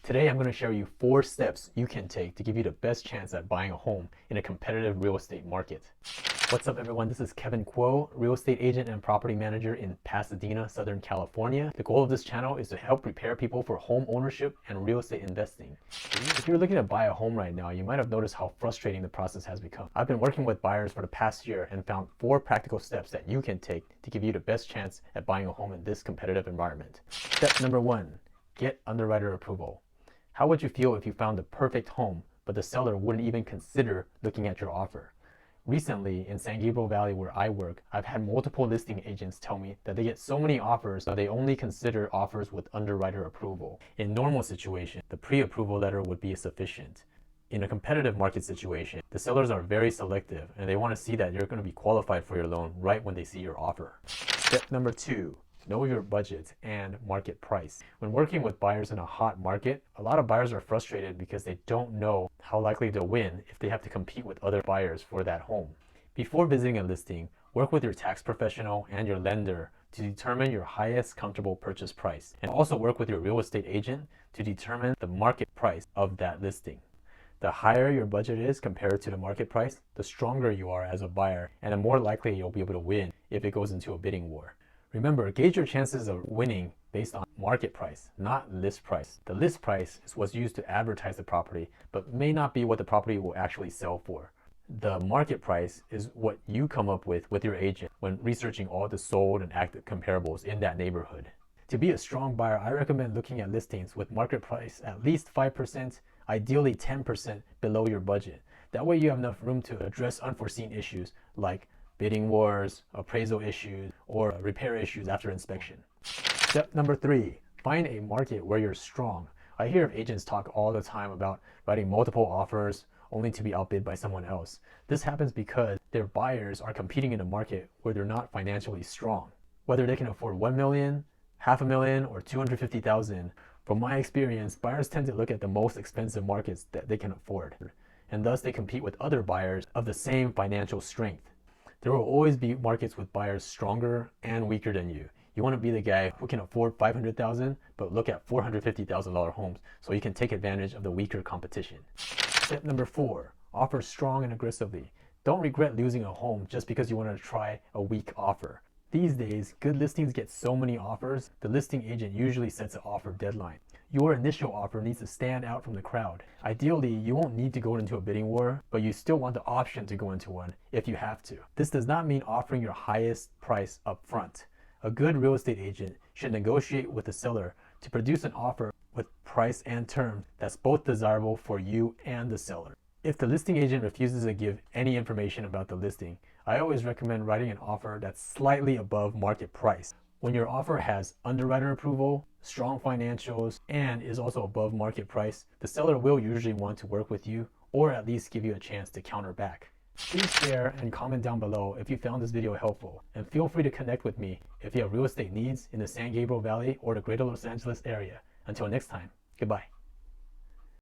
Today I'm going to share you 4 steps you can take to give you the best chance at buying a home in a competitive real estate market. What's up everyone, this is Kevin Kuo, real estate agent and property manager in Pasadena, Southern California. The goal of this channel is to help prepare people for home ownership and real estate investing. If you're looking to buy a home right now, you might have noticed how frustrating the process has become. I've been working with buyers for the past year and found 4 practical steps that you can take to give you the best chance at buying a home in this competitive environment. Step number 1, get underwriter approval. How would you feel if you found the perfect home, but the seller wouldn't even consider looking at your offer? Recently, in San Gabriel Valley where I work, I've had multiple listing agents tell me that they get so many offers that they only consider offers with underwriter approval. In normal situation, the pre-approval letter would be sufficient. In a competitive market situation, the sellers are very selective and they want to see that you're going to be qualified for your loan right when they see your offer. Step number 2. Know your budget and market price. When working with buyers in a hot market, a lot of buyers are frustrated because they don't know how likely they'll win if they have to compete with other buyers for that home. Before visiting a listing, work with your tax professional and your lender to determine your highest comfortable purchase price, and also work with your real estate agent to determine the market price of that listing. The higher your budget is compared to the market price, the stronger you are as a buyer and the more likely you'll be able to win if it goes into a bidding war. Remember, gauge your chances of winning based on market price, not list price. The list price is what's used to advertise the property, but may not be what the property will actually sell for. The market price is what you come up with your agent when researching all the sold and active comparables in that neighborhood. To be a strong buyer, I recommend looking at listings with market price at least 5%, ideally 10% below your budget. That way you have enough room to address unforeseen issues like bidding wars, appraisal issues, or repair issues after inspection. Step number 3, find a market where you're strong. I hear of agents talk all the time about writing multiple offers only to be outbid by someone else. This happens because their buyers are competing in a market where they're not financially strong. Whether they can afford $1 million, $500,000, or $250,000, from my experience, buyers tend to look at the most expensive markets that they can afford, and thus they compete with other buyers of the same financial strength. There will always be markets with buyers stronger and weaker than you. You want to be the guy who can afford $500,000 but look at $450,000 homes so you can take advantage of the weaker competition. Step number 4, offer strong and aggressively. Don't regret losing a home just because you want to try a weak offer. These days, good listings get so many offers, the listing agent usually sets an offer deadline. Your initial offer needs to stand out from the crowd. Ideally, you won't need to go into a bidding war, but you still want the option to go into one if you have to. This does not mean offering your highest price up front. A good real estate agent should negotiate with the seller to produce an offer with price and term that's both desirable for you and the seller. If the listing agent refuses to give any information about the listing, I always recommend writing an offer that's slightly above market price. When your offer has underwriter approval, strong financials, and is also above market price, the seller will usually want to work with you or at least give you a chance to counter back. Please share and comment down below if you found this video helpful, and feel free to connect with me if you have real estate needs in the San Gabriel Valley or the greater Los Angeles area. Until next time, goodbye.